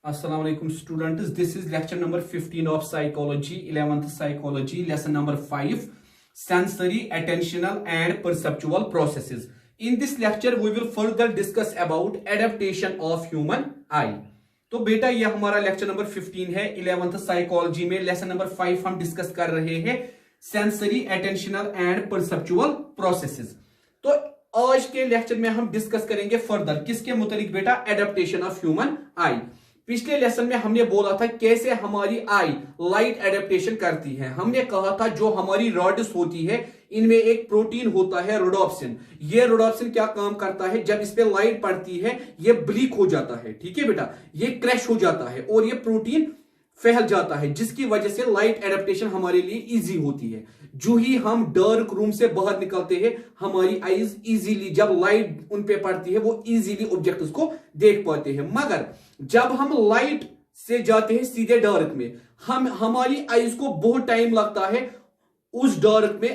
Assalamu alaikum students. This is lecture number 15 of psychology, 11th psychology, lesson number 5, sensory, attentional and perceptual processes. In this lecture we will further discuss about adaptation of human eye. तो बेटा ये हमारा lecture number 15 है 11th psychology में। Lesson number 5 हम discuss कर रहे हैं sensory, attentional and perceptual processes. तो आज के लेक्चर में हम डिस्कस करेंगे फर्दर किसके मुतालिक बेटा, एडेप्टेशन ऑफ ह्यूमन आई। पिछले लेसन में हमने बोला था कैसे हमारी आई लाइट एडेप्टेशन करती है। हमने कहा था जो हमारी रॉड्स होती है इनमें एक प्रोटीन होता है रोडोप्सिन। ये रोडोप्सिन क्या काम करता है, जब इस पे लाइट पड़ती है ये ब्लीक हो जाता है, ठीक है बेटा, ये क्रैश हो जाता है और ये प्रोटीन फैल जाता है, जिसकी वजह से लाइट एडेप्टेशन हमारे लिए इजी होती है। जो ही हम डार्क रूम से बाहर निकलते हैं हमारी आईज इजीली, जब लाइट उन पे पड़ती है वो इजीली ऑब्जेक्ट्स को देख पाते हैं। मगर जब हम लाइट से जाते हैं सीधे डार्क में, हमारी आईज को बहुत टाइम लगता है उस डार्क में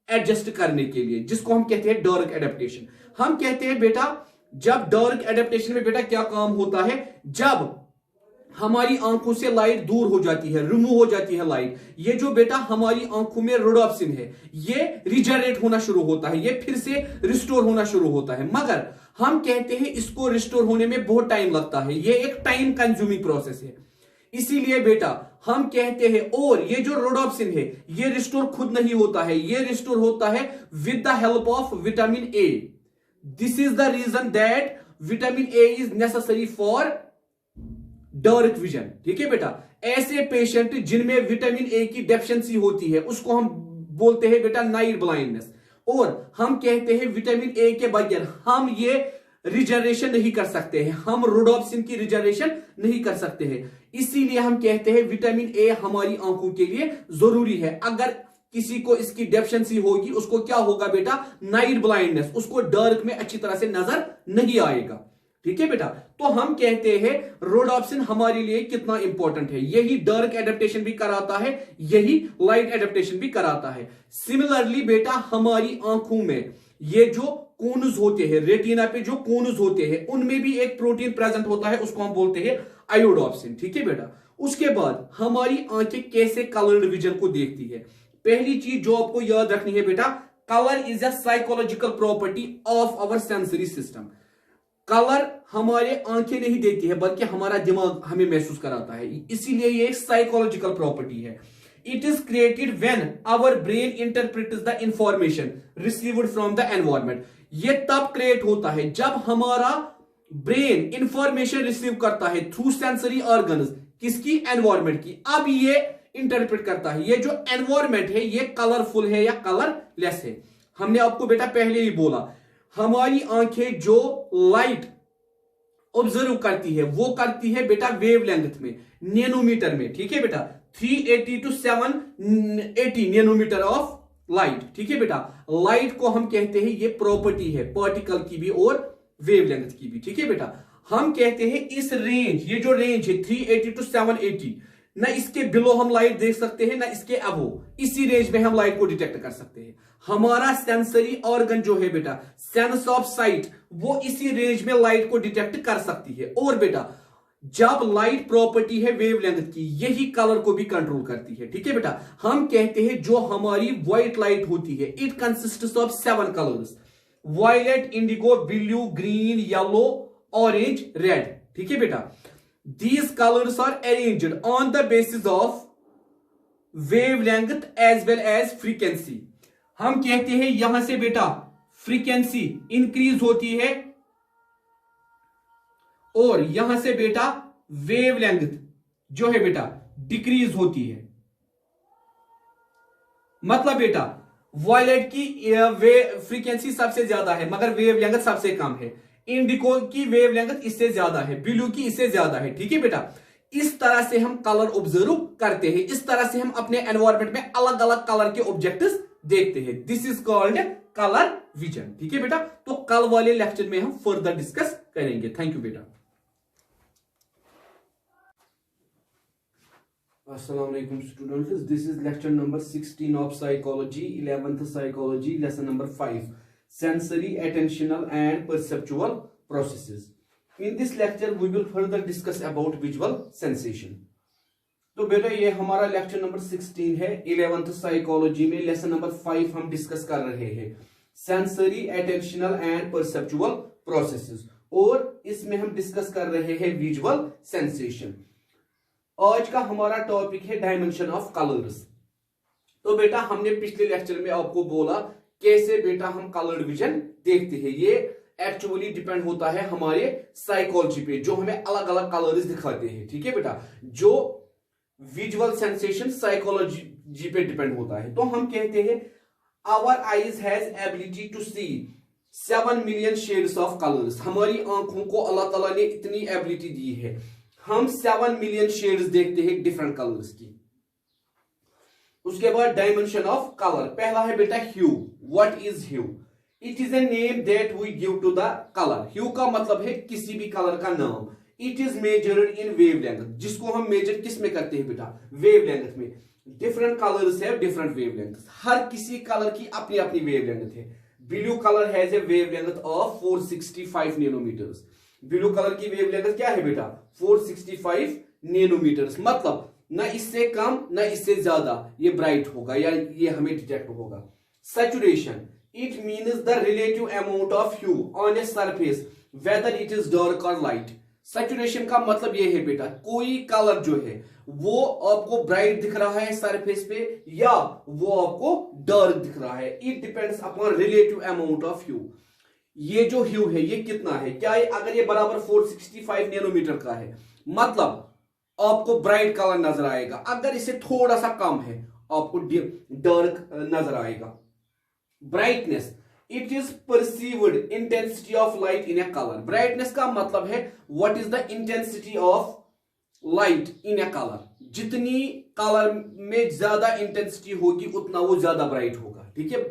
एडजस्ट करने के लिए, जिसको हम कहते हैं डार्क एडेप्टेशन। हम कहते हैं बेटा जब डार्क एडेप्टेशन में बेटा क्या काम होता है, जब हमारी आंखों से लाइट दूर हो जाती है, रिमूव हो जाती है लाइट, ये जो बेटा हमारी आंखों में रोडोप्सिन है ये रिजनरेट होना शुरू होता है, ये फिर से रिस्टोर होना शुरू होता है। मगर हम कहते हैं इसको रिस्टोर होने में बहुत टाइम लगता है, ये एक टाइम कंज्यूमिंग प्रोसेस है। इसीलिए बेटा हम कहते हैं, और ये जो रोडोप्सिन है ये रिस्टोर खुद नहीं होता है, ये रिस्टोर होता है with the help of vitamin A. This is the reason that vitamin A is necessary for dark vision, ठीक है बेटा। ऐसे पेशेंट जिनमें विटामिन ए की डेफिशिएंसी होती है उसको हम बोलते हैं बेटा नाइट ब्लाइंडनेस। और हम कहते हैं विटामिन ए के बगैर हम ये रिजनरेशन नहीं कर सकते हैं, हम रोडोप्सिन की रिजनरेशन नहीं कर सकते हैं। इसीलिए हम कहते हैं विटामिन ए हमारी आंखों के लिए जरूरी है। अगर किसी को इसकी डेफिशिएंसी होगी उसको क्या होगा बेटा, नाइट ब्लाइंडनेस, उसको डार्क में अच्छी तरह से नजर नहीं आएगा, ठीक है बेटा। तो हम कहते हैं रोडोप्सिन हमारे लिए कितना इंपॉर्टेंट है, यही डार्क एडेप्टेशन भी कराता है, यही लाइट एडेप्टेशन भी कराता है। सिमिलरली बेटा हमारी आंखों में ये जो कोन्स होते हैं, रेटिना पे जो कोन्स होते हैं उनमें भी एक प्रोटीन प्रेजेंट होता है, उसको हम बोलते हैं आयोडोप्सिन, ठीक है बेटा। उसके बाद हमारी आंखें कैसे कलर्ड विजन को देखती है। पहली चीज जो आपको याद रखनी है बेटा, colour is a psychological property of our sensory system. Colour हमारे आंखें नहीं देती है बल्कि हमारा दिमाग हमें महसूस कराता है, इसीलिए ये एक साइकोलॉजिकल प्रॉपर्टी है। It is created when our brain interprets the information received from the environment. ये तब क्रिएट होता है जब हमारा ब्रेन इंफॉर्मेशन रिसीव करता है थ्रू सेंसरी ऑर्गन्स, किसकी, एनवायरनमेंट की। अब ये इंटरप्रेट करता है ये जो एनवायरनमेंट है ये कलरफुल है या कलरलेस है। हमने आपको बेटा पहले ही बोला हमारी आंखें जो लाइट ऑब्जर्व करती है वो करती है बेटा वेवलेंथ में, नैनोमीटर में, ठीक है बेटा, 380 to 780 नैनोमीटर ऑफ लाइट, ठीक है बेटा। लाइट को हम कहते हैं ये प्रॉपर्टी है पार्टिकल की भी और वेवलेंथ की भी, ठीक है बेटा। हम कहते हैं इस रेंज, ये जो रेंज है 380 to 780, ना इसके बिलो हम लाइट देख सकते हैं ना इसके अबो, इसी रेंज में हम लाइट को डिटेक्ट कर सकते हैं। हमारा सेंसरी ऑर्गन जो है बेटा, सेंस ऑफ साइट, वो इसी रेंज में लाइट को डिटेक्ट कर सकती है। और बेटा जब लाइट प्रॉपर्टी है वेवलेंथ की, यही कलर को भी कंट्रोल करती है, ठीक है बेटा। हम कहते हैं जो हमारी व्हाइट लाइट होती है it consists of 7 colours, violet, indigo, blue, green, yellow, orange, red, ठीक है बेटा। These colors are arranged on the basis of wavelength as well as frequency. हम कहते हैं यहां से बेटा फ्रीक्वेंसी इंक्रीज होती है और यहां से बेटा वेवलेंथ जो है बेटा डिक्रीज होती है। मतलब बेटा वॉयलेट की फ्रीक्वेंसी सबसे ज्यादा है मगर वेवलेंथ सबसे कम है, इंडिगो की वेवलेंथ इससे ज्यादा है, ब्लू की इससे ज्यादा है, ठीक है बेटा। इस तरह से हम कलर ऑब्जर्व करते हैं, इस तरह से हम अपने एनवायरनमेंट में अलग अलग कलर के ऑब्जेक्ट्स देखते हैं। This is called colour vision, ठीक है बेटा। तो कल वाले लेक्चर में हम फर्दर डिस्कस करेंगे। थैंक यू बेटा। अस्सलाम वालेकुम students, this is lecture number 16 of psychology, 11th psychology, lesson number 5, sensory, attentional and perceptual processes. In this lecture we will further discuss about visual sensation. तो बेटा ये हमारा लेक्चर नंबर 16 है 11th psychology में lesson number 5 हम discuss कर रहे हैं sensory attentional and perceptual processes और इसमें हम डिस्कस कर रहे हैं विजुअल सेंसेशन। आज का हमारा टॉपिक है डायमेंशन ऑफ कलर्स। तो बेटा हमने पिछले लेक्चर में आपको बोला कैसे बेटा हम कलर्ड विजन देखते हैं। ये एक्चुअली डिपेंड होता है हमारे साइकोलॉजी पे जो हमें अलग अलग कलर्स दिखाते हैं। ठीक है बेटा, जो विजुअल सेंसेशन साइकोलॉजी पे डिपेंड होता है। तो हम कहते हैं our eyes has ability to see 7 million shades of colours. हमारी आंखों को अल्लाह ताला ने इतनी एबिलिटी दी है, हम 7 मिलियन शेड्स देखते हैं डिफरेंट कलर्स की। उसके बाद डायमेंशन ऑफ कलर, पहला है बेटा hue. What is hue? It is a name that we give to the colour. Hue का मतलब है किसी भी कलर का नाम। It is measured in wavelength, जिसको हम मेजर किस में करते हैं बेटा? वेवलेंथ में। डिफरेंट कलर्स है डिफरेंट वेवलेंथ, हर किसी कलर की अपनी अपनी वेवलेंथ है। Blue colour has a wavelength of 465 nanometers. Blue colour की वेवलेंथ क्या है बेटा? 465 नैनोमीटर्स। मतलब ना इससे कम ना इससे ज्यादा ये ब्राइट होगा या ये हमें डिटेक्ट होगा। Saturation, it means the relative amount of hue on a surface whether it is dark और लाइट। सैचुरेशन का मतलब ये है बेटा कोई कलर जो है वो आपको ब्राइट दिख रहा है सरफेस पे या वो आपको डार्क दिख रहा है। It depends upon relative amount of hue. ये जो ह्यू है ये कितना है? क्या है? अगर ये बराबर 465 नैनोमीटर का है मतलब आपको ब्राइट कलर नजर आएगा। अगर इसे थोड़ा सा कम है आपको डार्क नजर आएगा। Brightness, it is perceived intensity of light in A colour. Brightness का मतलब है what is the intensity of light in A colour. जितनी कलर में ज्यादा इंटेंसिटी होगी उतना वो ज्यादा ब्राइट होगा। ठीक है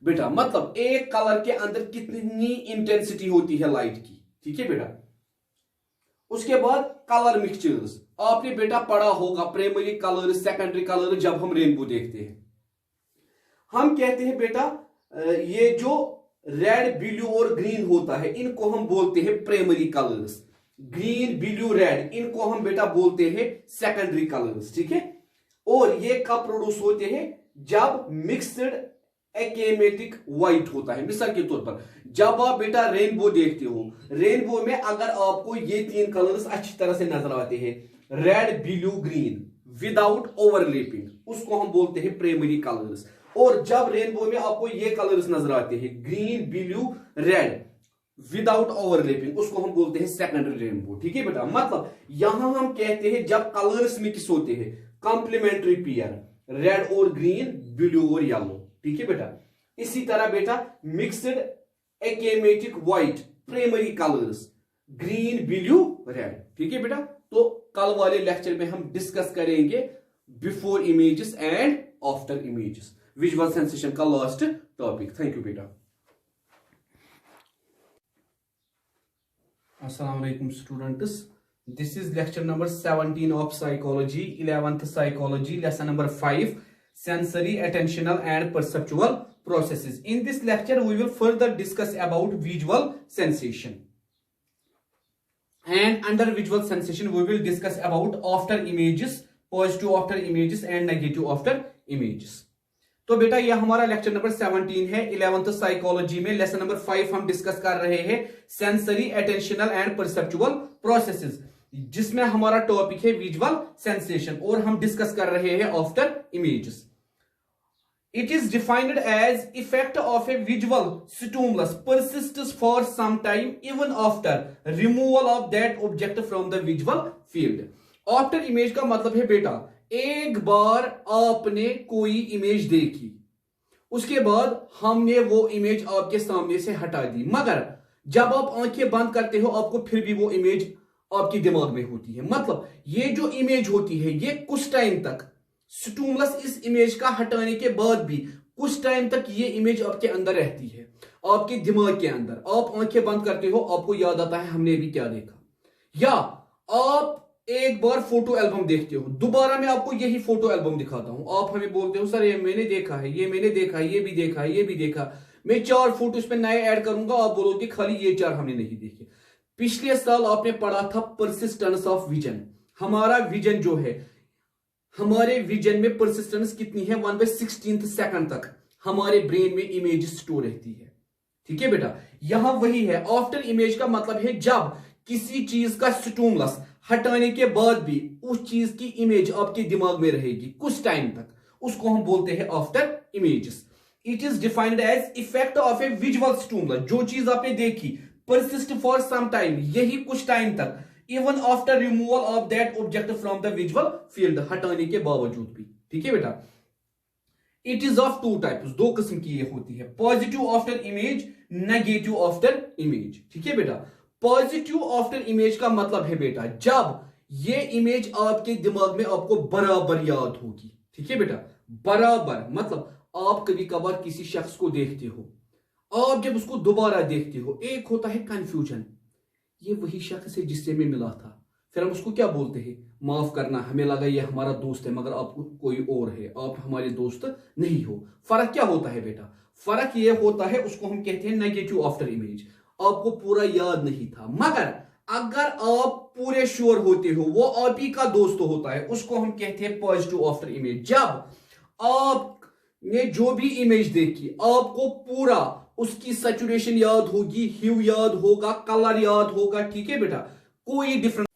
बेटा, मतलब एक कलर के अंदर कितनी इंटेंसिटी होती है लाइट की। ठीक है बेटा, उसके बाद कलर मिक्सचर्स। आपने बेटा पढ़ा होगा प्राइमरी कलर सेकेंडरी कलर जब हम रेनबो देखते हैं। हम कहते हैं बेटा ये जो रेड ब्लू और ग्रीन होता है इनको हम बोलते हैं primary colours. Green blue red इनको हम बेटा बोलते हैं सेकेंडरी कलर्स। ठीक है, और ये कब प्रोड्यूस होते हैं? जब मिक्सड एक्रेमेटिक व्हाइट होता है। मिसाल के तौर पर जब आप बेटा रेनबो देखते हो, रेनबो में अगर आपको ये 3 कलर्स अच्छी तरह से नजर आते हैं red blue green without overlapping, उसको हम बोलते हैं प्राइमरी कलर्स। और जब रेनबो में आपको ये कलर्स नजर आते हैं green blue red without overlapping, उसको हम बोलते हैं सेकेंडरी रेनबो। ठीक है बेटा, मतलब यहां हम कहते हैं जब कलर्स मिक्स होते हैं कॉम्प्लीमेंट्री पेयर रेड और ग्रीन ब्लू और येलो। ठीक है बेटा, इसी तरह बेटा mixed achromatic white primary colours green blue red. ठीक है बेटा, तो कल वाले लेक्चर में हम डिस्कस करेंगे before images and after images, visual sensation का लास्ट टॉपिक। थैंक यू बेटा। अस्सलाम वालेकुम students, this is lecture number 17 of psychology 11th psychology lesson number 5 sensory attentional and perceptual processes. In this lecture we will further discuss about visual sensation, and under visual sensation we will discuss about after images, positive after images and negative after images. तो बेटा ये हमारा lecture number 17 है 11th psychology में lesson number 5 हम discuss कर रहे हैं sensory attentional and perceptual processes, जिसमें हमारा टॉपिक है विजुअल सेंसेशन और हम डिस्कस कर रहे हैं after images. It is defined as effect of a visual stimulus persists for some time even after removal of that object from the visual field. After image का मतलब है बेटा एक बार आपने कोई इमेज देखी, उसके बाद हमने वो इमेज आपके सामने से हटा दी, मगर जब आप आंखें बंद करते हो आपको फिर भी वो इमेज आपके दिमाग में होती है। मतलब ये जो इमेज होती है ये कुछ टाइम तक स्टिमुलस इस इमेज का हटाने के बाद भी कुछ टाइम तक ये इमेज आपके अंदर रहती है, आपके दिमाग के अंदर। आप आंखें बंद करते हो आपको याद आता है हमने भी क्या देखा, या आप एक बार फोटो एल्बम देखते हो, दोबारा मैं आपको यही फोटो एल्बम दिखाता हूं, आप हमें बोलते हो सर ये मैंने देखा है, ये मैंने देखा है, ये भी देखा है, ये भी देखा, मैं 4 फोटो इस पे नए ऐड करूंगा, आप बोलोगे खाली ये 4 हमने नहीं देखे। पिछले साल आपने पढ़ा था परसिस्टेंस ऑफ विजन। हमारा विजन जो है, हमारे विजन में परसिस्टेंस कितनी है, 1/16 सेकंड तक हमारे ब्रेन में इमेज स्टोर रहती है। ठीक है बेटा, यहां वही है। आफ्टर इमेज का मतलब है जब किसी चीज का स्टिमुलस हटाने के बाद भी उस चीज की इमेज आपके दिमाग में रहेगी कुछ टाइम तक, उसको हम बोलते हैं after images. It is defined as effect of a visual stimulus. जो चीज आपने देखी परसिस्ट फॉर सम टाइम, यही कुछ टाइम तक, even after removal of that object from the visual field, हटाने के बावजूद भी। ठीक है बेटा, it is of two types, दो किस्म की ये होती है, positive after image, negative after image. ठीक है बेटा, पॉजिटिव आफ्टर इमेज का मतलब है बेटा जब ये इमेज आपके दिमाग में आपको बराबर याद होगी। ठीक है बेटा, बराबर मतलब आप कभी कभार किसी शख्स को देखते हो, आप जब उसको दोबारा देखते हो, एक होता है कंफ्यूजन, ये वही शख्स है जिससे मैं मिला था, फिर हम उसको क्या बोलते हैं, माफ करना हमें लगा ये हमारा दोस्त है मगर आप कोई और है, आप हमारे दोस्त नहीं हो। फर्क क्या होता है बेटा, फर्क ये होता है, उसको हम कहते हैं नेगेटिव आफ्टर इमेज। आपको पूरा याद नहीं था, मगर अगर आप पूरे श्योर होते हो वो आप ही का दोस्त होता है, उसको हम कहते हैं पॉजिटिव आफ्टर इमेज। जब आपने जो भी इमेज देखी आपको पूरा उसकी सैचुरेशन याद होगी, ह्यू याद होगा, कलर याद होगा। ठीक है बेटा, कोई डिफरेंस।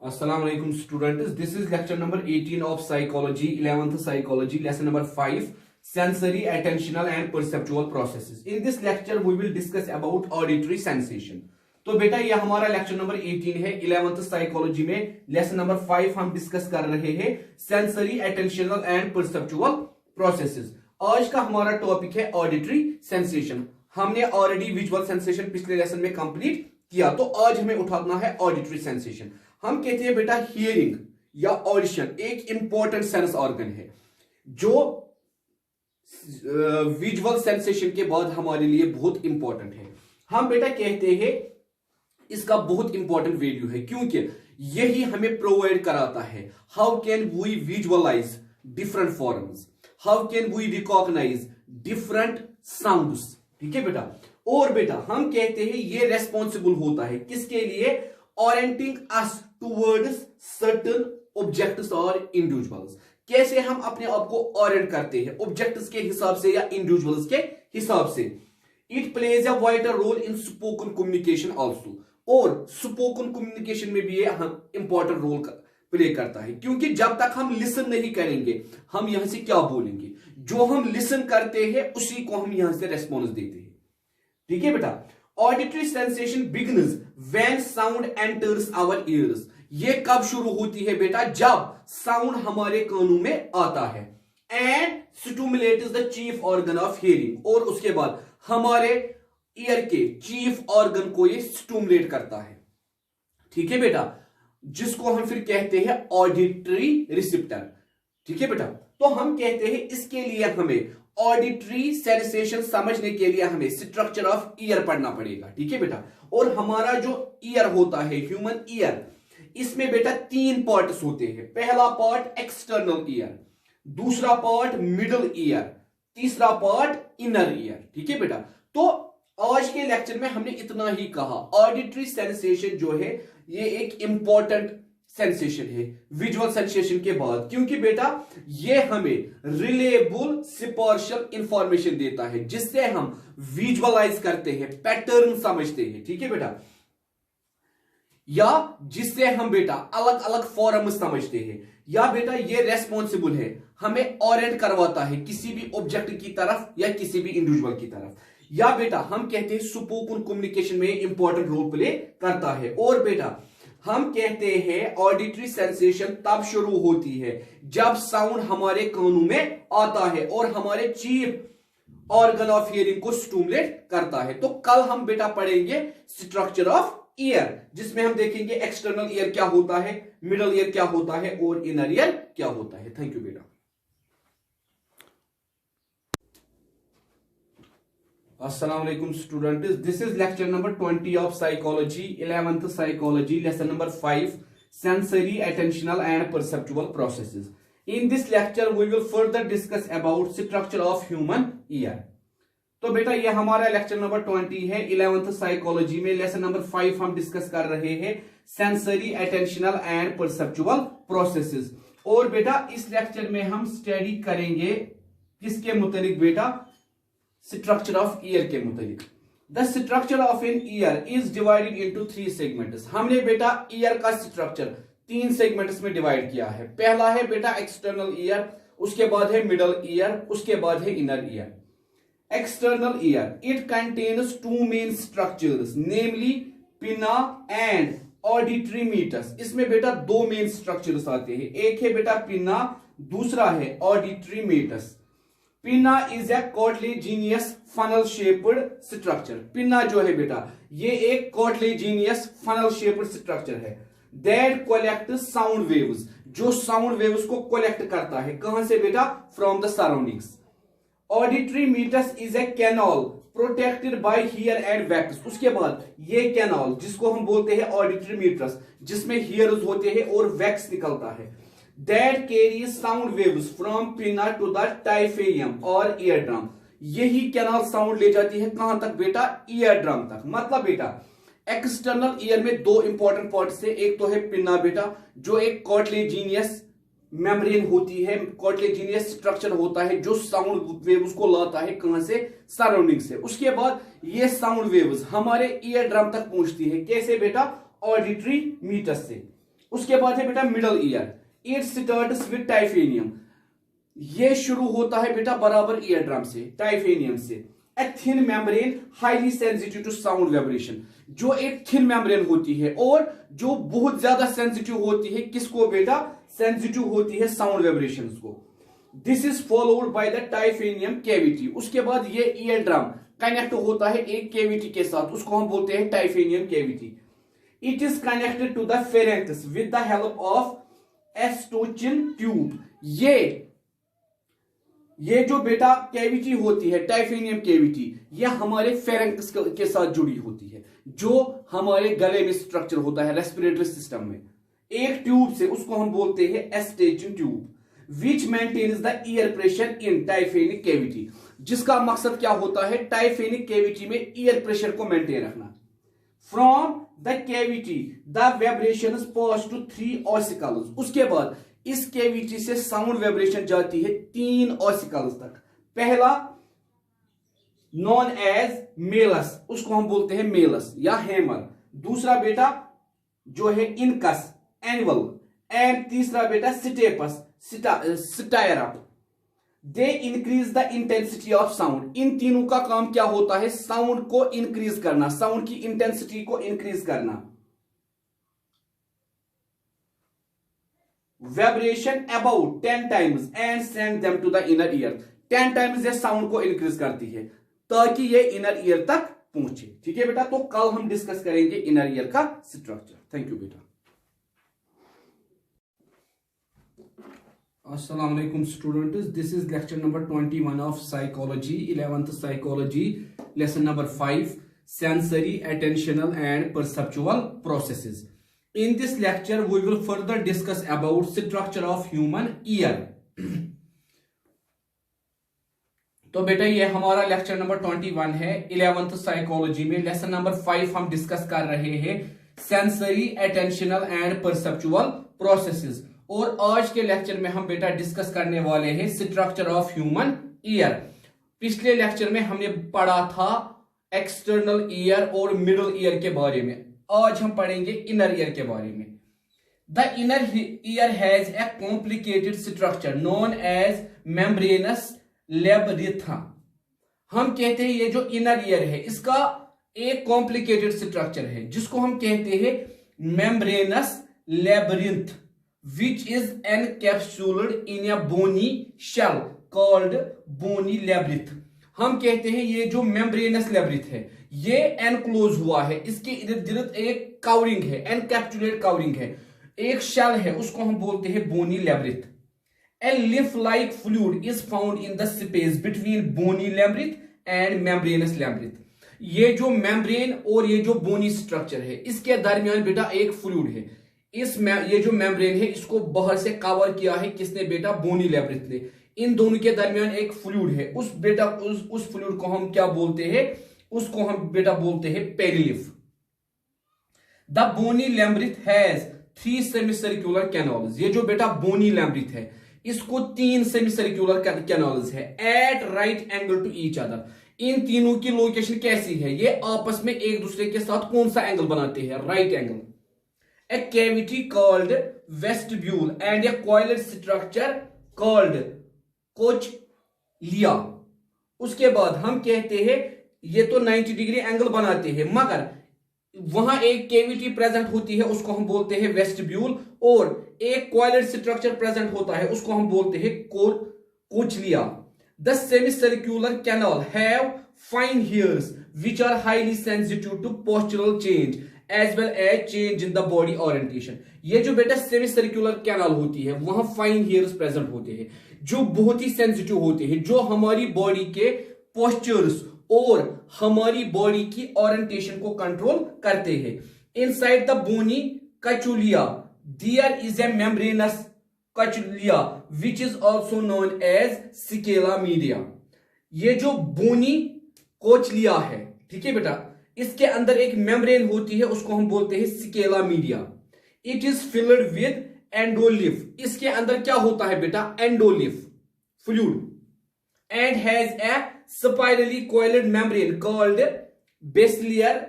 अस्सलाम वालेकुम students, this is lecture number 18 of psychology, 11th psychology, lesson number 5, sensory, attentional and perceptual processes. In this lecture we will discuss about auditory sensation. तो बेटा ये हमारा लेक्चर नंबर 18 है 11th साइकोलॉजी में, लेसन नंबर 5 हम discuss कर रहे हैं sensory, attentional and perceptual processes. आज का हमारा टॉपिक है ऑडिटरी सेंसेशन। हमने ऑलरेडी विजुअल सेंसेशन पिछले लेसन में कंप्लीट किया, तो आज हमें उठाना है ऑडिटरी सेंसेशन। हम कहते हैं बेटा हियरिंग या ऑडिशन एक इंपॉर्टेंट सेंस ऑर्गन है जो विजुअल सेंसेशन के बाद हमारे लिए बहुत इंपॉर्टेंट है। हम बेटा कहते हैं इसका बहुत इंपॉर्टेंट वैल्यू है क्योंकि यही हमें प्रोवाइड कराता है how can we visualize different forms, how can we recognize different sounds. ठीक है बेटा, और बेटा हम कहते हैं ये रेस्पॉन्सिबल होता है किसके लिए, ओरिएंटिंग अस टुवर्ड्स सर्टेन ऑब्जेक्ट्स और इंडिविजुअल्स। कैसे हम अपने आप को ओरिएंट करते हैं, ऑब्जेक्ट्स के हिसाब से या इंडिविजुअल्स के हिसाब से। It plays a vital role in spoken communication also, और स्पोकन कम्युनिकेशन में भी ये इंपॉर्टेंट रोल प्ले करता है क्योंकि जब तक हम लिसन नहीं करेंगे हम यहां से क्या बोलेंगे, जो हम लिसन करते हैं उसी को हम यहां से रेस्पॉन्स देते हैं। ठीक है बेटा, auditory sensation begins when sound enters our ears. ये कब शुरू होती है बेटा, जब साउंड हमारे कानों में आता है, and stimulates the chief organ of hearing, और उसके बाद हमारे ईयर के चीफ ऑर्गन को ये स्टिमुलेट करता है। ठीक है बेटा, जिसको हम फिर कहते हैं ऑडिटरी रिसेप्टर। ठीक है बेटा, तो हम कहते हैं इसके लिए हमें ऑडिटरी सेंसेशन समझने के लिए हमें स्ट्रक्चर ऑफ ईयर पढ़ना पड़ेगा। ठीक है बेटा, और हमारा जो ईयर होता है ह्यूमन ईयर, इसमें बेटा 3 पार्ट्स होते हैं। पहला पार्ट एक्सटर्नल ईयर, दूसरा पार्ट मिडल ईयर, तीसरा पार्ट इनर ईयर। ठीक है बेटा, तो आज के लेक्चर में हमने इतना ही कहा, ऑडिटरी सेंसेशन जो है ये एक इंपॉर्टेंट सेंसेशन है विजुअल सेंसेशन के बाद, क्योंकि बेटा ये हमें रिलेबल स्पार्शियल इंफॉर्मेशन देता है जिससे हम विजुअलाइज करते हैं, पैटर्न समझते हैं। ठीक है बेटा, या जिससे हम बेटा अलग अलग फॉर्म समझते हैं, या बेटा ये रेस्पॉन्सिबल है हमें ओरिएंट करवाता है किसी भी ऑब्जेक्ट की तरफ या किसी भी इंडिविजुअल की तरफ, या बेटा हम कहते हैं स्पोकन कम्युनिकेशन में इंपॉर्टेंट रोल प्ले करता है। और बेटा हम कहते हैं ऑडिटरी सेंसेशन तब शुरू होती है जब साउंड हमारे कानों में आता है और हमारे चीफ ऑर्गन ऑफ हियरिंग को स्टिमुलेट करता है। तो कल हम बेटा पढ़ेंगे स्ट्रक्चर ऑफ ईयर, जिसमें हम देखेंगे एक्सटर्नल ईयर क्या होता है, मिडल ईयर क्या होता है और इनर ईयर क्या होता है। थैंक यू बेटा। अस्सलाम वालेकुम students, this is lecture number 20 of psychology, 11th psychology, lesson number 5, sensory, attentional and perceptual processes. In this lecture we will further discuss about structure of human ear। तो बेटा ये हमारा लेक्चर नंबर 20 है 11th psychology में। Lesson number 5 हम discuss कर रहे हैं sensory, attentional and perceptual processes. और बेटा इस लेक्चर में हम स्टडी करेंगे किसके मुतालिक बेटा, स्ट्रक्चर ऑफ ईयर के मुतालिक। The structure of an ear is divided into 3 segments. हमने बेटा ईयर का स्ट्रक्चर 3 सेगमेंट्स में डिवाइड किया है। पहला है बेटा एक्सटर्नल ईयर, उसके बाद है मिडल ईयर, उसके बाद है inner ear. External ear, it contains 2 main structures, namely pinna and auditory meatus। इसमें बेटा 2 मेन स्ट्रक्चर्स आते हैं, एक है बेटा पिन्ना, दूसरा है auditory meatus। Pinna is a cartilaginous funnel shaped structure. Pinna जो है बेटा ये एक कार्टिलेजिनियस फनल शेप्ड स्ट्रक्चर है दैट कलेक्ट साउंड वेव्स, जो साउंड वेव्स को कलेक्ट करता है। कहां से बेटा? From the surroundings. Auditory meatus is a canal protected by hair and wax. उसके बाद ये कैनल जिसको हम बोलते हैं ऑडिटरी मीटस, जिसमें हियर्स होते हैं और वैक्स निकलता है, that carry sound waves from pinna to the tympanum और ईयर ड्रम। यही कैनल साउंड ले जाती है कहां तक बेटा? ईयर ड्रम तक। मतलब बेटा एक्सटर्नल ईयर में 2 इंपॉर्टेंट पार्ट्स है, एक तो है पिन्ना बेटा जो एक कार्टिलेजिनियस मेम्ब्रेन होती है, कार्टिलेजिनियस स्ट्रक्चर होता है जो साउंड वेव्स को लाता है कहां से? सराउंडिंग से। उसके बाद ये साउंड वेव्स हमारे ईयर ड्रम तक पहुंचती है, कैसे बेटा? ऑडिटरी मीटस से। उसके बाद है बेटा middle ear, it starts with tympanum. ये शुरू होता है बेटा बराबर ईयर ड्रम से, टाइफेनियम से। A thin membrane highly sensitive to sound vibration, जो एक थिन मेम्ब्रेन होती है और जो बहुत ज्यादा सेंसिटिव होती है किसको बेटा? सेंसिटिव होती है साउंड वाइब्रेशंस को। This is followed by the tympanum cavity. उसके बाद ये ईयर ड्रम कनेक्ट होता है एक कैविटी के साथ, उसको हम बोलते हैं tympanum cavity. It is connected to the pharynx with the help of eustachian tube. ये जो बेटा कैविटी होती है टाइफेनियम कैविटी, ये हमारे फेरेंक्स के साथ जुड़ी होती है, जो हमारे गले में स्ट्रक्चर होता है रेस्पिरेटरी सिस्टम में, एक ट्यूब से, उसको हम बोलते हैं eustachian tube. Which maintains the ear pressure in tympanic cavity, जिसका मकसद क्या होता है? टाइफेनिक कैविटी में ईयर प्रेशर को मेंटेन रखना। From the cavity the vibrations pass to 3 ossicles. उसके बाद इस कैविटी से साउंड वाइब्रेशन जाती है 3 ऑसिकल्स तक। पहला नॉन एज मेलस, उसको हम बोलते हैं मेलस या हेमर। दूसरा बेटा जो है इनकस, एनुअल। एंड तीसरा बेटा stapes, stirrup. They increase the intensity of sound. इन तीनों का काम क्या होता है? साउंड को इंक्रीज करना, साउंड की इंटेंसिटी को इंक्रीज करना। Vibration about 10 times and send them to the inner ear. 10 times ये साउंड को इंक्रीज करती है ताकि ये इनर ईयर तक पहुंचे। ठीक है बेटा, तो कल हम डिस्कस करेंगे इनर ईयर का स्ट्रक्चर। थैंक यू बेटा। अस्सलाम वालेकुम students, this is lecture number 21 of psychology, 11th psychology, lesson number 5, sensory, attentional and perceptual processes. In this lecture, we will further discuss about structure of human ear. तो बेटा ये हमारा lecture number 21 है 11th psychology में। Lesson number 5 हम discuss कर रहे हैं sensory, attentional and perceptual processes. और आज के लेक्चर में हम बेटा डिस्कस करने वाले हैं स्ट्रक्चर ऑफ ह्यूमन ईयर। पिछले लेक्चर में हमने पढ़ा था एक्सटर्नल ईयर और मिडल ईयर के बारे में। आज हम पढ़ेंगे इनर ईयर के बारे में। The inner ear has a complicated structure known as membranous labyrinth. हम कहते हैं ये जो इनर ईयर है इसका एक कॉम्प्लिकेटेड स्ट्रक्चर है जिसको हम कहते हैं membranes labyrinth, which is encapsulated in a bony shell called bony labyrinth। हम कहते हैं ये जो मेम्ब्रेनस लैबिरिंथ है ये एनक्लोज हुआ है, इसके इर्द गिर्द एक कवरिंग है, एनकैप्सुलेट कवरिंग है, एक शेल है, उसको हम बोलते हैं bony labyrinth. A lymph like fluid is found in the space between bony labyrinth and membranous labyrinth. ये जो मेम्ब्रेन और ये जो बोनी स्ट्रक्चर है इसके दरमियान बेटा एक फ्लूइड है। ये जो मेम्ब्रेन है इसको बाहर से कवर किया है किसने बेटा? बोनी लैबिरिंथ ने। इन दोनों के दरमियान एक फ्लूइड है, उस फ्लूइड को हम क्या बोलते हैं, उसको हम बेटा बोलते हैं perilymph. The bony labyrinth has 3 semicircular canals. ये जो बेटा बोनी लैम्ब्रिथ है इसको 3 सेमीसर्कुलर कैनाल्स है at right angle to each other. इन तीनों की लोकेशन कैसी है, ये आपस में एक दूसरे के साथ कौन सा एंगल बनाते हैं, right angle. A cavity called vestibule and a coiled structure called cochlea। उसके बाद हम कहते हैं ये तो 90 डिग्री एंगल बनाते हैं, मगर वहां एक केविटी प्रेजेंट होती है उसको हम बोलते हैं वेस्टिब्यूल, और एक कॉइलेड स्ट्रक्चर प्रेजेंट होता है उसको हम बोलते हैं cochlea. The semicircular canal have fine hairs which are highly sensitive to postural change as well as change in the body orientation. ये जो बेटा सेमीसर्कुलर कैनाल होती है वहां फाइन हेयर्स प्रेजेंट होते हैं जो बहुत ही सेंसिटिव होते हैं, जो हमारी बॉडी के पोस्चर्स और हमारी बॉडी की ओरिएंटेशन को कंट्रोल करते हैं। Inside the bony cochlea there is a membranous cochlea which is also known as scala media. ये जो बोनी कोचलिया है, ठीक है बेटा, इसके अंदर एक मेम्ब्रेन होती है उसको हम बोलते हैं scala media. It is filled with endolymph. इसके अंदर क्या होता है बेटा, endolymph fluid, and has a spirally coiled membrane called basilar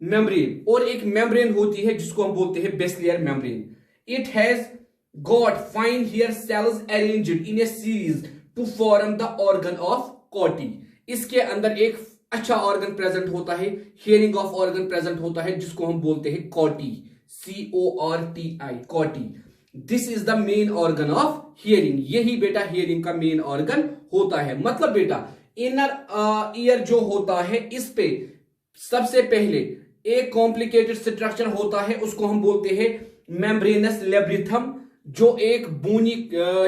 membrane. और एक मेम्ब्रेन होती है जिसको हम बोलते हैं basilar membrane. It has got fine hair cells arranged in a series to form the organ of Corti. इसके अंदर एक अच्छा ऑर्गन प्रेजेंट होता है, हियरिंग ऑफ ऑर्गन प्रेजेंट होता है जिसको हम बोलते हैं कॉटी, CORTI, कॉटी। This is the main organ of hearing. यही बेटा हियरिंग का मेन ऑर्गन होता है। मतलब बेटा इनर ईयर जो होता है इस पे सबसे पहले एक कॉम्प्लिकेटेड स्ट्रक्चर होता है उसको हम बोलते हैं मेम्ब्रेनस लेब्रिथम, जो एक बोनी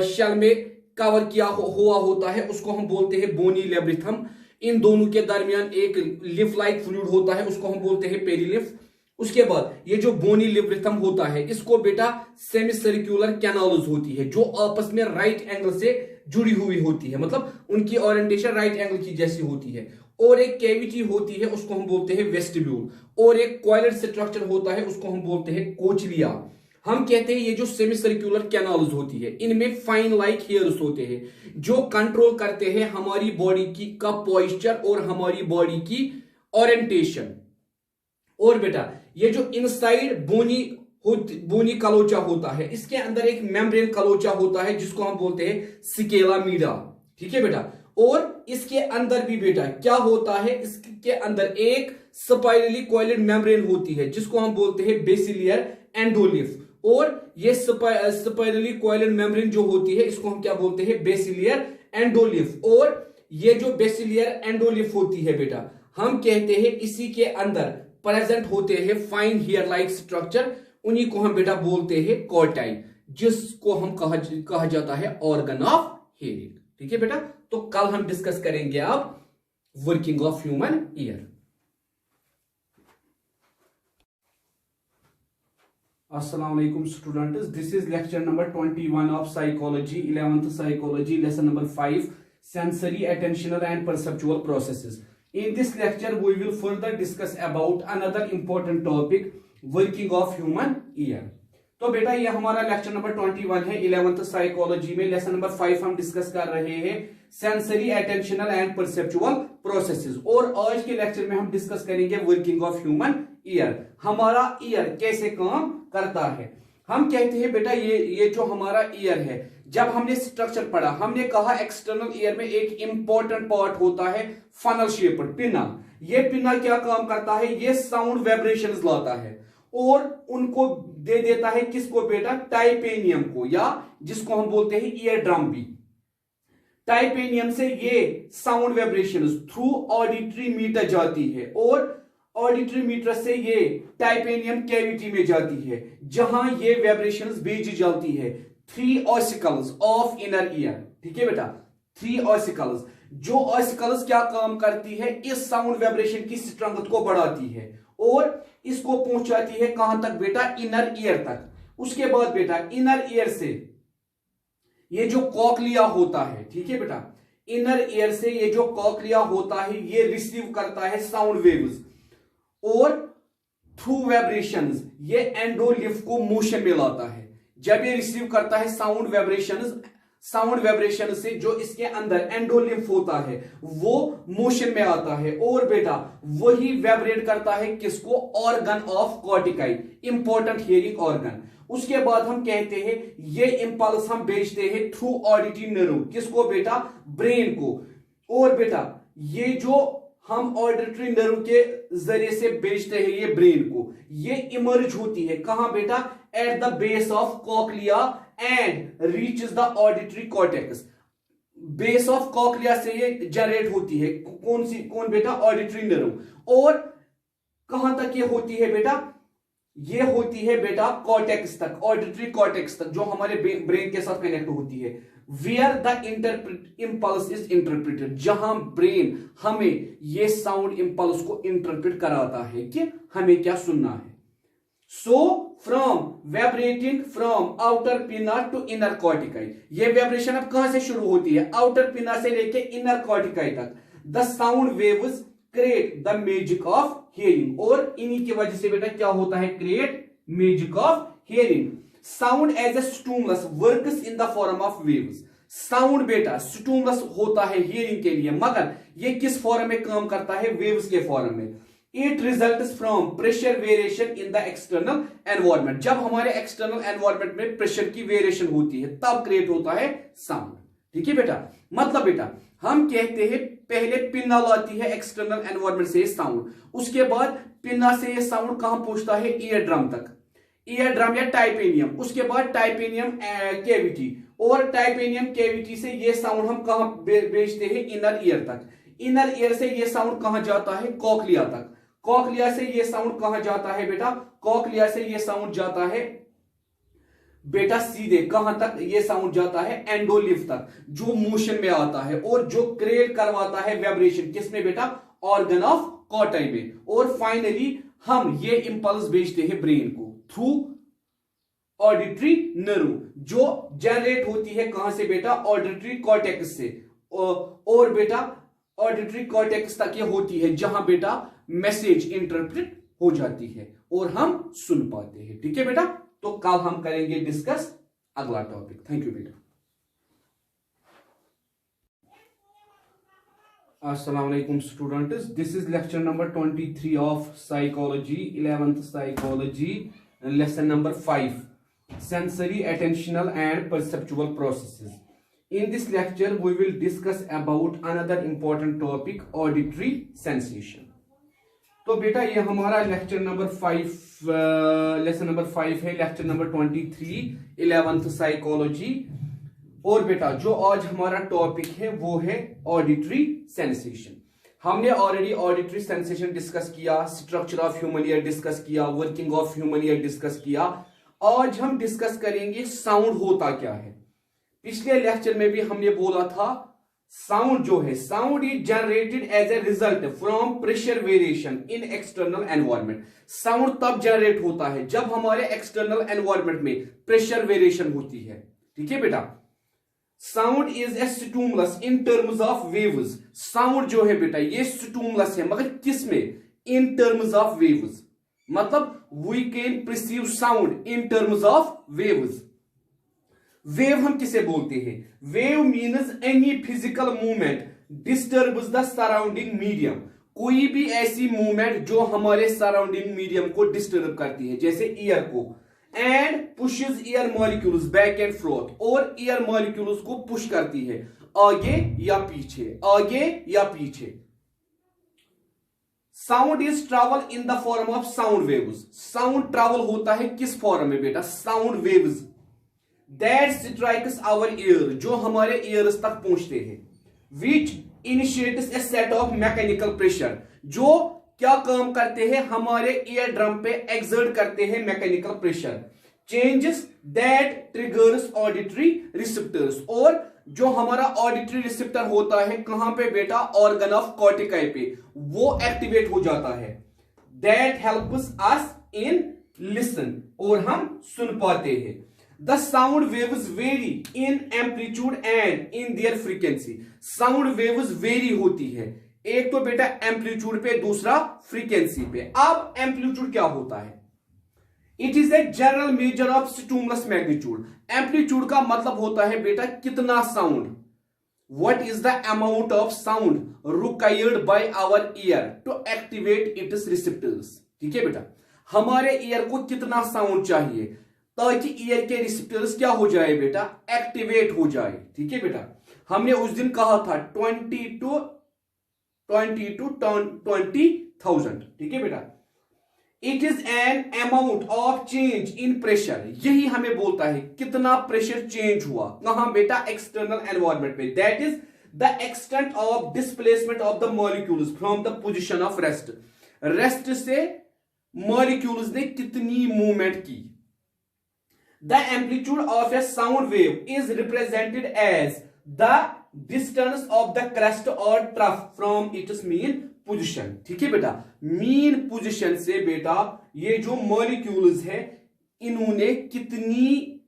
शेल में कवर किया हुआ होता है उसको हम बोलते हैं बोनी लेब्रिथम। इन दोनों के दरमियान एक लिफ लाइक फ्लूइड होता है उसको हम बोलते हैं पेरिलिफ। उसके बाद ये जो बोनी लेब्रिथम होता है इसको बेटा सेमीसर्कुलर कैनाल्स होती है जो आपस में राइट एंगल से जुड़ी हुई होती है, मतलब उनकी ओरिएंटेशन राइट एंगल की जैसी होती है। और एक कैविटी होती है उसको हम बोलते हैं वेस्टिब्यूल, और एक कॉइलेड स्ट्रक्चर होता है उसको हम बोलते हैं कोचलिया। हम कहते हैं ये जो सेमीसर्कुलर कैनाल्स होती है इनमें फाइन लाइक हेयर्स होते हैं जो कंट्रोल करते हैं हमारी बॉडी की का पॉइस्चर और हमारी बॉडी की ओरिएंटेशन। और बेटा ये जो इनसाइड बोनी कलोचा होता है इसके अंदर एक मेम्ब्रेन कलोचा होता है जिसको हम बोलते हैं स्केला मीडिया, ठीक है बेटा। और इसके अंदर भी बेटा क्या होता है, इसके अंदर एक स्पाइरली कॉइल्ड मेम्ब्रेन होती है जिसको हम बोलते हैं बेसिलियर एंडोलिफ। और ये स्पाइरली कॉइल्ड मेम्ब्रेन जो होती है इसको हम क्या बोलते हैं, बेसिलियर एंडोलिफ। और ये जो बेसिलियर एंडोलिफ होती है बेटा हम कहते हैं इसी के अंदर प्रेजेंट होते हैं फाइन हेयर लाइक स्ट्रक्चर, उन्हीं को हम बेटा बोलते हैं कॉर्टाई, जिसको हम कहा जाता है ऑर्गन ऑफ हियरिंग, ठीक है बेटा। तो कल हम डिस्कस करेंगे अब working of human year. Assalamu alaikum students, this is lecture number 21 of psychology, 11th psychology, lesson number 5, sensory, attentional and perceptual processes. In this lecture we will further discuss about another important topic, working of human ear. तो बेटा ये हमारा lecture number 21 है 11th psychology में। Lesson number 5 हम discuss कर रहे हैं sensory, attentional and perceptual processes. और आज के लेक्चर में हम डिस्कस करेंगे वर्किंग ऑफ ह्यूमन ईयर, हमारा ईयर कैसे काम करता है। हम कहते हैं बेटा ये जो हमारा ईयर है, जब हमने स्ट्रक्चर पढ़ा हमने कहा एक्सटर्नल ईयर में एक इंपॉर्टेंट पार्ट होता है फनल शेप्ड पिना। ये पिना क्या काम करता है, ये साउंड वाइब्रेशंस लाता है और उनको दे देता है किसको बेटा, टाइपेनियम को, या जिसको हम बोलते हैं ईयर ड्रम भी। टाइपेनियम से ये sound vibrations through auditory meatus जाती है और ऑडिटरी मीटर से ये टाइपेनियम कैविटी में जाती है जहां ये वाइब्रेशंस भेजी जाती है 3 ऑसिकल्स ऑफ इनर ईयर, ठीक है बेटा। 3 ऑसिकल्स, जो ऑसिकल्स क्या काम करती है, इस साउंड वाइब्रेशन की स्ट्रेंथ को बढ़ाती है और इसको पहुंचाती है कहां तक बेटा, इनर ईयर तक। उसके बाद बेटा इनर ईयर से ये जो कॉकलिया होता है, ठीक है बेटा, इनर ईयर से ये जो कॉकलिया होता है ये रिसीव करता है साउंड वेव्स और थ्रू वाइब्रेशंस ये एंडोलिफ को मोशन में लाता है। जब ये रिसीव करता है साउंड वाइब्रेशन से जो इसके अंदर एंडोलिम्फ होता है वो मोशन में आता है और बेटा वही वाइब्रेट करता है किसको, organ of Corti, important hearing organ. उसके बाद हम कहते हैं ये इंपल्स हम भेजते हैं थ्रू ऑडिटरी नर्व, किसको बेटा, ब्रेन को। और बेटा ये जो हम ऑडिटरी नर्व के जरिए से भेजते हैं ये ब्रेन को, ये इमर्ज होती है कहां बेटा, at the base of cochlea and reaches the auditory cortex. Base of cochlea से ये जनरेट होती है, कौन बेटा, ऑडिटरी नर्व। और कहां तक ये होती है बेटा, ये होती है बेटा कॉर्टेक्स तक, ऑडिटरी कॉर्टेक्स तक जो हमारे ब्रेन के साथ कनेक्ट होती है। Where the impulse is interpreted, जहां ब्रेन हमें ये साउंड इंपल्स को इंटरप्रेट कराता है कि हमें क्या सुनना है। So from vibrating from outer पिना टू इनर कॉर्टिकाई, ये वाइब्रेशन अब कहां से शुरू होती है, आउटर पिना से लेके इनर कॉर्टिकाई तक। The sound waves create the magic of hearing, और इन्हीं की वजह से बेटा क्या होता है, create magic of hearing. Sound as a stimulus works in the form of waves. Sound बेटा स्टिमुलस होता है हियरिंग के लिए, मगर ये किस फॉर्म में काम करता है, वेव्स के फॉर्म में। It results from pressure variation in the external environment, जब हमारे एक्सटर्नल एनवायरनमेंट में प्रेशर की वेरिएशन होती है तब क्रिएट होता है साउंड। ठीक है बेटा, मतलब बेटा हम कहते हैं पहले पिन्ना लाती है एक्सटर्नल एनवायरनमेंट से साउंड, उसके बाद पिन्ना से ये साउंड कहां पहुंचता है, ईयर ड्रम तक, ईयर ड्रम या टाइपेनियम, उसके बाद टाइपेनियम कैविटी, और टाइपेनियम कैविटी से ये साउंड हम कहां भेजते हैं, इनर ईयर तक। इनर ईयर से ये साउंड कहां जाता है, कॉकलिया तक। कॉकलिया से ये साउंड कहां जाता है बेटा, कॉकलिया से ये साउंड जाता है बेटा सीधे कहां तक, ये साउंड जाता है एंडोलिफ तक, जो मोशन में आता है और जो क्रिएट करवाता है वाइब्रेशन, किसमें बेटा, ऑर्गन ऑफ कॉर्टाई में। और फाइनली हम ये इंपल्स भेजते हैं ब्रेन को थ्रू ऑडिटरी नर्व, जो जनरेट होती है कहां से बेटा, ऑडिटरी कॉर्टेक्स से, और बेटा ऑडिटरी कॉर्टेक्स तक ये होती है जहां बेटा मैसेज इंटरप्रेट हो जाती है और हम सुन पाते हैं। ठीक है बेटा, तो कल हम करेंगे डिस्कस अगला टॉपिक। थैंक यू बेटा। अस्सलाम वालेकुम students, this is lecture number 23 of psychology, 11th psychology, lesson number 5, sensory, attentional and perceptual processes. In this lecture we will discuss about another important topic, auditory sensation. तो बेटा ये हमारा lecture number 5, lesson number 5 है, lecture number 23, 11th psychology. और बेटा जो आज हमारा टॉपिक है वो है ऑडिटरी सेंसेशन। हमने ऑलरेडी ऑडिटरी सेंसेशन डिस्कस किया, structure of human ear discuss किया, working of human ear discuss किया। आज हम डिस्कस करेंगे साउंड होता क्या है। पिछले लेक्चर में भी हमने बोला था साउंड जो है, sound is generated as a result from pressure variation in external environment. Sound तब जनरेट होता है जब हमारे एक्सटर्नल एनवायरनमेंट में प्रेशर वेरिएशन होती है। ठीक है बेटा, sound is a stimulus in terms of waves. Sound जो है बेटा ये स्टिमुलस है, मगर किस में, इन टर्म्स ऑफ वेव्स, मतलब we can perceive sound in terms of waves. Wave हम किसे बोलते हैं, wave means any physical movement disturbs the surrounding medium. कोई भी ऐसी मूवमेंट जो हमारे सराउंडिंग मीडियम को डिस्टर्ब करती है, जैसे ईयर को, and pushes air molecules back and forth, और ईयर मॉलिक्यूल्स को पुश करती है आगे या पीछे, आगे या पीछे। Sound is travel in the form of sound waves. Sound travel होता है किस फॉर्म में बेटा, sound waves that strikes our ear, जो हमारे ईयर्स तक पहुंचते हैं, which initiates a set of mechanical pressure, जो क्या काम करते हैं, हमारे ईयर ड्रम पे एक्सर्ट करते हैं mechanical pressure, changes that triggers auditory receptors, और जो हमारा ऑडिटरी रिसेप्टर होता है कहां पे बेटा, ऑर्गन ऑफ कॉर्टिकाई पे, वो एक्टिवेट हो जाता है, that helps us in listen, और हम सुन पाते हैं। The sound waves very in amplitude and in their frequency. Sound waves very होती है, एक तो बेटा एम्पलीट्यूड पे, दूसरा फ्रीक्वेंसी पे। अब एम्पलीट्यूड क्या होता है? It is a general measure of stimulus magnitude. Amplitude का मतलब होता है बेटा कितना sound, what is the amount of sound required by our ear to activate its receptors। ठीक है बेटा, हमारे ईयर को कितना साउंड चाहिए ताकि ईयर के रिसेप्टर्स क्या हो जाए बेटा, एक्टिवेट हो जाए। ठीक है बेटा, हमने उस दिन कहा था 20 to 20,000। ठीक है बेटा, it is an amount of change in pressure. यही हमें बोलता है कितना प्रेशर चेंज हुआ, कहां बेटा, एक्सटर्नल एनवायरमेंट में। That is the extent of displacement of the molecules from the position of rest. Rest से मॉलिक्यूल्स ने कितनी मूवमेंट की। The amplitude of a sound wave is represented as the distance of the crest और trough from its mean position. ठीक है बेटा, mean position से बेटा ये जो मॉलिक्यूल्स है इन्होंने कितनी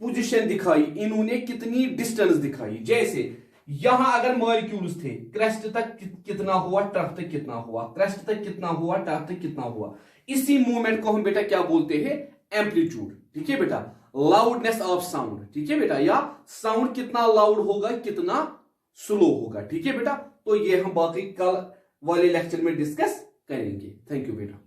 पोजीशन दिखाई, इन्होंने कितनी डिस्टेंस दिखाई। जैसे यहां अगर मॉलिक्यूल्स थे, क्रेस्ट तक कितना हुआ, ट्रफ तक कितना हुआ, क्रेस्ट तक कितना हुआ, ट्रफ तक कितना हुआ। इसी मूवमेंट को हम बेटा क्या बोलते हैं, एम्पलीट्यूड। ठीक है बेटा, लाउडनेस ऑफ साउंड। ठीक है बेटा, या साउंड कितना लाउड होगा, कितना स्लो होगा। ठीक है बेटा, तो ये हम बाकी कल वाले लेक्चर में डिस्कस करेंगे। थैंक यू बेटा।